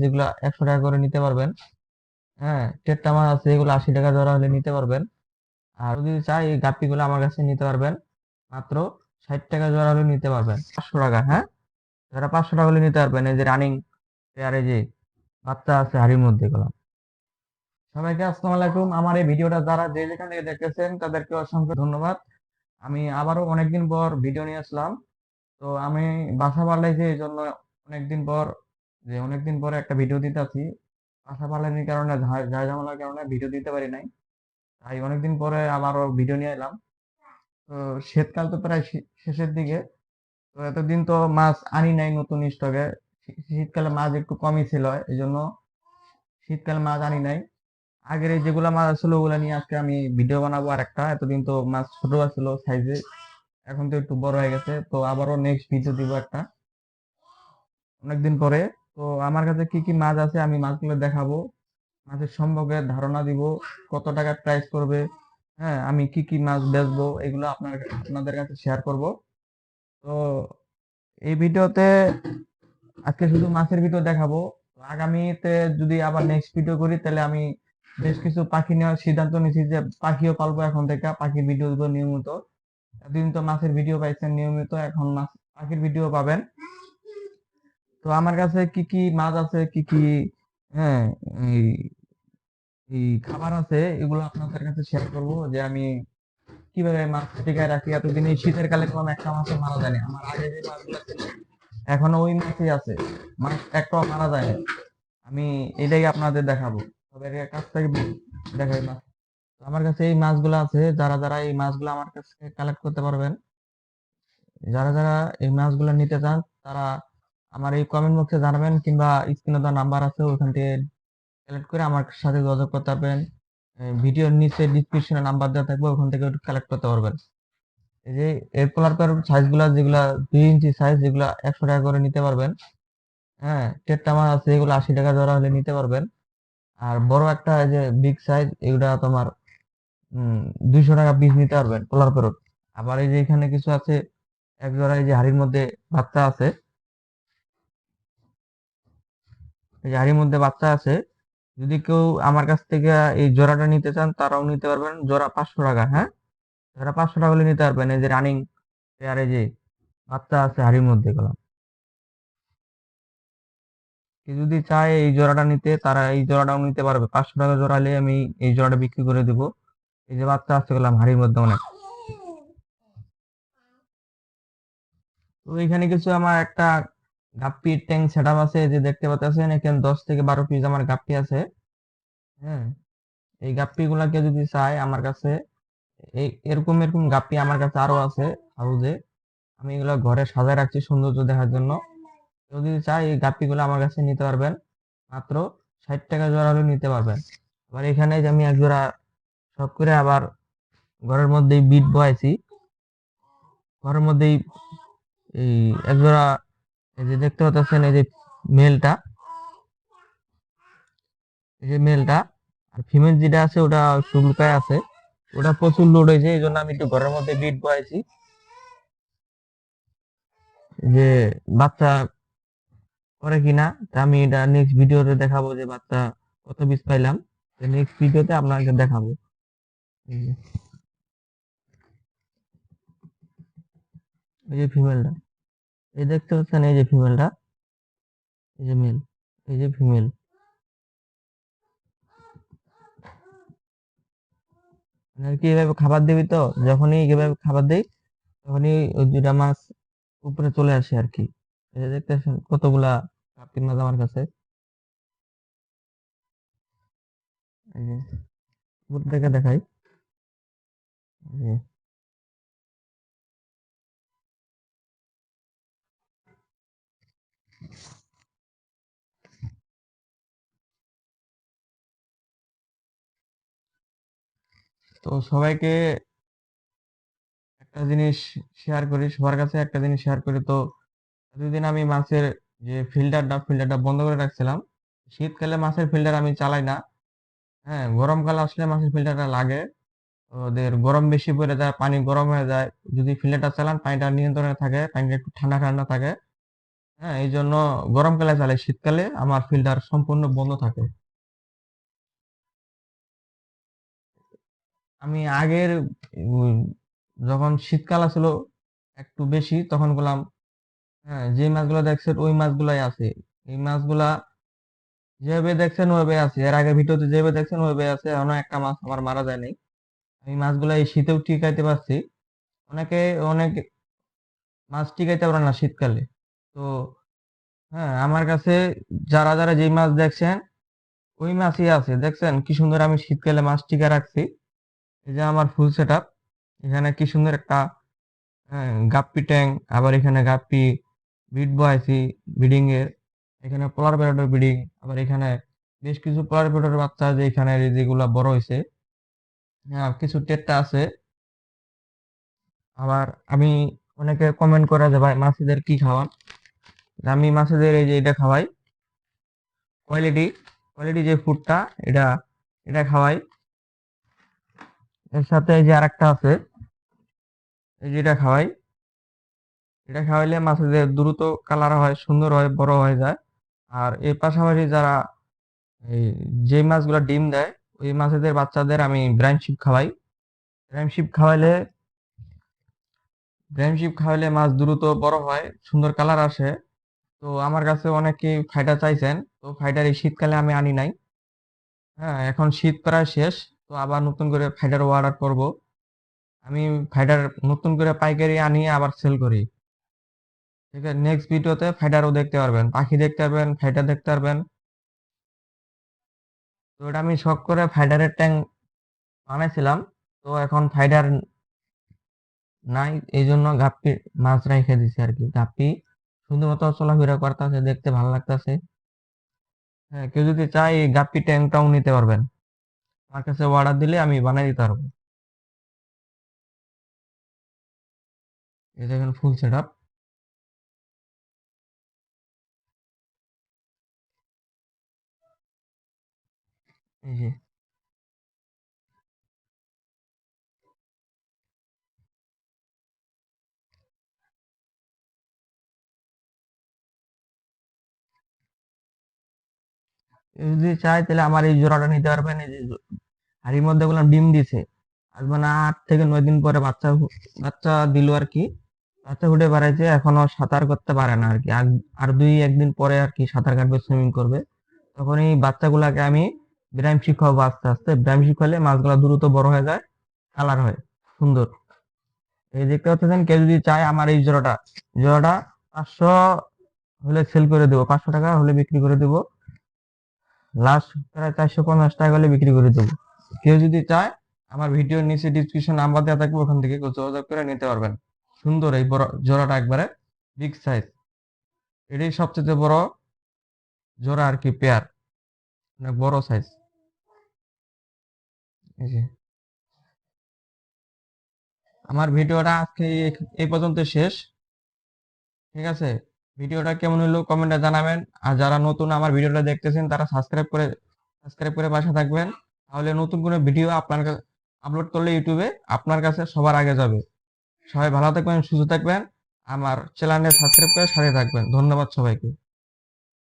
যেগুলো 100 টাকা করে নিতে পারবেন। হ্যাঁ, টেট্টা মাছ আছে এগুলো 80 টাকা জোড়া হলে নিতে পারবেন। আর যদি চাই এই গাপ্পিগুলো আমার কাছে নিতে পারবেন মাত্র 60 টাকা জোড়া হলে নিতে পারবেন, 500 টাকা। হ্যাঁ, যারা 500 টাকা হলে নিতে পারবেন। এই যে রানিং পেয়ার, এই যে বাচ্চা আছে হাড়ির মধ্যে এগুলো। সবাইকে আসসালামু আলাইকুম। আমার এই ভিডিওটা যারা যে যেখান থেকে দেখতেছেন তাদেরকে অসংখ্য ধন্যবাদ। আমি আবারও অনেকদিন পর ভিডিও নিয়ে আসলাম। তো আমি বাসা পাল্টাইছি এই জন্য অনেকদিন পরে একটা ভিডিও দিতে আছি। বাসা পাল্টানির কারণে ঝাই ঝামেলার কারণে ভিডিও দিতে পারি নাই। তাই অনেকদিন পরে আবারও ভিডিও নিয়ে এলাম। তো শীতকাল তো প্রায় শেষের দিকে। তো এতদিন তো মাছ আনি নাই নতুন স্টকে। শীতকালে মাছ একটু কমই ছিল, এই জন্য শীতকালে মাছ আনি নাই। আগের এই যেগুলা মাছ ছিল ওগুলা নিয়ে আজকে আমি ভিডিও বানাবো। আর একটা, এতদিন তো মাছ ছোট ছিল সাইজে, এখন তো একটু বড় হয়ে গেছে। তো আবারও নেক্সট ভিডিও দিব একটা, অনেকদিন পরে। তো আমার কাছে কি কি মাছ আছে আমি মাছগুলো দেখাবো, মাছের সম্পর্কে ধারণা দিব, কত টাকা প্রাইস করবে, হ্যাঁ আমি কি কি মাছ বেচবো এগুলো আপনাদের কাছে শেয়ার করব। তো এই ভিডিওতে আজকে শুধু মাছের ভিডিও দেখাবো। আগামীতে যদি আবার নেক্সট ভিডিও করি তাহলে আমি বেশ কিছু পাখি নেওয়ার সিদ্ধান্ত নিয়েছি, যে পাখিও পালবো এখন থেকে, পাখির ভিডিও দিব নিয়মিত। এতদিন তো মাছের ভিডিও পাইছেন নিয়মিত, এখন পাখির ভিডিও পাবেন। তো আমার কাছে কি কি মাছ আছে, কি কি, হ্যাঁ, এই এই খাবার আছে, এগুলো আপনাদের কাছে শেয়ার করব, যে আমি কিভাবে মাছ টিকায় রাখি। এতদিন এই শীতের কালে কোনো একটা মাছও মারা যায়নি আমার, আগে যে মাছগুলো ছিল এখনো ওই মাছই আছে, মাছ একটাও মারা যায় না। আমি এটাই আপনাদের দেখাবো, তবে এর কাছ থেকে দেখাই মাছ। তো আমার কাছে এই মাছগুলো আছে, যারা যারা এই মাছগুলো আমার কাছে কালেক্ট করতে পারবেন, যারা যারা এই মাছগুলো নিতে চান, তারা আমার এই কমেন্ট বক্সে জানাবেন, কিংবা স্ক্রিনে দেওয়া নাম্বার আছে ওখান থেকে কালেক্ট করে আমার সাথে যোগাযোগ করতে পারবেন। ভিডিওর নিচে ডিসক্রিপশনে নাম্বার দেওয়া থাকবে, ওখান থেকে কালেক্ট করতে পারবেন। এই যে এর পোলার পেয়ার সাইজ গুলা, যেগুলা 2 ইঞ্চি সাইজ, যেগুলা 100 টাকা করে নিতে পারবেন। হ্যাঁ, টেট্টা মাছ আছে এগুলো 80 টাকা জোড়া হলে নিতে পারবেন। আর বড় একটা এই যে বিগ সাইজ, এগুলা তোমার 200 টাকা পিস নিতে পারবেন পোলার পেরোট। আবার এই যে এখানে কিছু আছে, এক জোড়া এই যে হাড়ির মধ্যে বাচ্চা আছে, এই যে হাড়ির মধ্যে বাচ্চা আছে। যদি কেউ আমার কাছ থেকে এই জোড়াটা নিতে চান তারাও নিতে পারবেন, জোড়া 500 টাকা। হ্যাঁ, জোড়া 500 টাকা হলে নিতে পারবেন। এই যে রানিং পেয়ার, এই যে বাচ্চা আছে হাড়ির মধ্যে এগুলা। কেউ যদি চায় এই জোড়াটা নিতে, তারা এই জোড়াটাও নিতে পারবে। 500 টাকা জোড়া হলে আমি এই জোড়াটা বিক্রি করে দেবো। এই যে বাচ্চা আছে গেলাম হাড়ির মধ্যে অনেক। তো এখানে কিছু আমার একটা গাপ্পির ট্যাঙ্ক সেট আপ আছে, যে দেখতে পাচ্ছেন এখানে 10 থেকে 12 পিস আমার গাপ্পি আছে। হ্যাঁ, এই গাপ্পি গুলাকে যদি চায় আমার কাছে, এই এরকম এরকম গাপ্পি আমার কাছে আরো আছে হাউজে। আমি এগুলো ঘরে সাজায় রাখছি সৌন্দর্য দেখার জন্য। কেউ যদি চায় এই গাপ্পি গুলো আমার কাছে নিতে পারবেন, মাত্র 60 টাকা জোড়া হলে নিতে পারবেন। আবার এখানে যে আমি এক জোড়া শখ করে আবার ঘরের মধ্যেই বিট বয়াইছি, ঘরের মধ্যেই এই এক জোড়া, এই যে দেখতে পাচ্ছেন এই যে মেলটা, এই যে মেলটা। আর ফিমেল যেটা আছে ওটা শুল্কায় আছে, ওটা প্রচুর লোড হয়েছে, এই জন্য আমি একটু ঘরের মধ্যে বিট বয়াইছি, যে বাচ্চা করে কিনা। তা আমি এটা নেক্সট ভিডিওতে দেখাবো, যে বাচ্চা কত পিস পাইলাম। নেক্সট ভিডিওতে আপনাকে দেখাবো। এই যে এই যে ফিমেলটা, এই দেখতে পাচ্ছেন এই যে ফিমেলটা, এই যে মেল, এই যে ফিমেল। মানে আর কি এভাবে খাবার দিবি, তো যখনই এভাবে খাবার দেই তখনই ওই দুইটা মাছ উপরে চলে আসে আর কি। এই যে দেখতেছেন কতগুলা কার্তিক মাছ আমার কাছে। এই যে উপর থেকে দেখাই, এই যে। তো সবাইকে একটা জিনিস শেয়ার করি, সবার কাছে একটা জিনিস শেয়ার করি। তো এতদিন আমি মাছের যে ফিল্টারটা বন্ধ করে রাখছিলাম। শীতকালে মাছের ফিল্টার আমি চালাই না। হ্যাঁ, গরমকাল আসলে মাছের ফিল্টারটা লাগে। ওদের গরম বেশি পড়ে যায়, পানি গরম হয়ে যায়। যদি ফিল্টারটা চালান পানিটা নিয়ন্ত্রণে থাকে, পানিটা একটু ঠান্ডা ঠান্ডা থাকে। হ্যাঁ, এই জন্য গরমকালে চালাই, শীতকালে আমার ফিল্টার সম্পূর্ণ বন্ধ থাকে। আমি আগের উম, যখন শীতকাল আসলো একটু বেশি তখন বললাম, হ্যাঁ, যে মাছগুলো দেখছেন ওই মাছগুলাই আছে। এই মাছগুলা যেভাবে দেখছেন ওইভাবে আছে, এর আগে ভিডিওতে যেভাবে দেখছেন ওইভাবে আছে, এখনো একটা মাছ আমার মারা যায় নাই। আমি মাছগুলা এই শীতেও টিকাইতে পারছি। অনেকে অনেক মাছ টিকাইতে পারে না শীতকালে। তো হ্যাঁ, আমার কাছে যারা যারা যেই মাছ দেখছেন ওই মাছই আছে, দেখছেন কি সুন্দর আমি শীতকালে মাছ টিকা রাখছি। এই যে আমার ফুল সেট আপ, এখানে কি সুন্দর একটা গাপ্পি ট্যাং, আবার এখানে গাপ্পি বিট বয়াইছি ব্রিডিং এর, এখানে পোলার প্যারটের ব্রিডিং, আবার এখানে বেশ কিছু পোলার প্যারটের বাচ্চা যে এখানে যেগুলা বড় হয়েছে, হ্যাঁ কিছু টেট্টা আছে। আবার আমি অনেকে কমেন্ট করে যে ভাই মাছেদের কি খাওয়ান, আমি মাছেদের এই যে এটা খাওয়াই, কোয়ালিটি কোয়ালিটি যে ফুডটা, এটা এটা খাওয়াই। এর সাথে এই যে আরেকটা আছে, এই যে এটা খাওয়াই। এটা খাওয়াইলে মাছেদের দ্রুত কালার হয়, সুন্দর হয়, বড় হয়ে যায়। আর এর পাশাপাশি যারা এই যে মাছগুলো ডিম দেয় ওই মাছেদের বাচ্চাদের আমি ব্রাইন শিপ খাওয়াই। ব্রাইন শিপ খাওয়াইলে ব্রাইন শিপ খাওয়াইলে মাছ দ্রুত বড় হয়, সুন্দর কালার আসে। তো আমার কাছে অনেকে ফাইটার চাইছেন, তো ফাইটার এই শীতকালে আমি আনি নাই। হ্যাঁ, এখন শীত প্রায় শেষ, তো আবার নতুন করে ফাইটার অর্ডার করব। আমি ফাইটার নতুন করে পাইকারি আনি আবার সেল করি। ঠিক আছে, নেক্সট ভিডিওতে ফাইটারও দেখতে পারবেন, পাখি দেখতে পারবেন, ফাইটার দেখতে পারবেন। তো এটা আমি শখ করে ফাইটারের ট্যাঙ্ক বানাইছিলাম। তো এখন ফাইটার নাই, এই জন্য গাপ্পি মাছ রেখে দিছি আর কি। গাপ্পি সুন্দর মতো চলাফেরা করতেছে, দেখতে ভালো লাগতেছে। হ্যাঁ, কেউ যদি চায় এই গাপ্পি ট্যাঙ্কটাও নিতে পারবেন, আমার কাছে অর্ডার দিলে আমি বানিয়ে দিতে পারবো। এই দেখেন ফুল সেট আপ। এই যে কেউ যদি চায় তাহলে আমার এই জোড়াটা নিতে পারবেন। এই যে হাড়ির মধ্যে গুলো ডিম দিছে, আজ মানে 8 থেকে 9 দিন পরে বাচ্চা বাচ্চা দিল আর কি। বাচ্চা ফুটে বেড়াইছে, এখনো সাঁতার করতে পারে না আর কি। আর 2-1 দিন পরে আর কি সাঁতার কাটবে, সুইমিং করবে। তখন এই বাচ্চাগুলাকে আমি ব্যায়াম শিখাবো আস্তে আস্তে। ব্যায়াম শিখালে মাছগুলা দ্রুত বড় হয়ে যায়, কালার হয় সুন্দর। এই দেখতে পাচ্ছেন, কেউ যদি চায় আমার এই জোড়াটা, জোড়াটা 500 হলে সেল করে দেবো, 500 টাকা হলে বিক্রি করে দেবো। লাস্ট প্রায় 450 টাকা হলে বিক্রি করে দেবো। কেউ যদি চায় আমার ভিডিওর নিচে ডিসক্রিপশন নাম্বার দেওয়া থাকবে, ওখান থেকে যোগাযোগ করে নিতে পারবেন। সুন্দর এই বড় জোড়াটা, একবারে বিগ সাইজ। এটাই সবচেয়ে বড় জোড়া আর কি, পেয়ার, অনেক বড় সাইজ। এই যে আমার ভিডিওটা আজকে এই পর্যন্ত শেষ। ঠিক আছে, ভিডিওটা কেমন হলো কমেন্টে জানাবেন। আর যারা নতুন আমার ভিডিওটা দেখতেছেন তারা সাবস্ক্রাইব করে পাশে থাকবেন। তাহলে নতুন কোনো ভিডিও আপনার কাছে আপলোড করলে ইউটিউবে আপনার কাছে সবার আগে যাবে। সবাই ভালো থাকবেন, সুস্থ থাকবেন। আমার চ্যানেলে সাবস্ক্রাইব করে সাথে থাকবেন। ধন্যবাদ সবাইকে।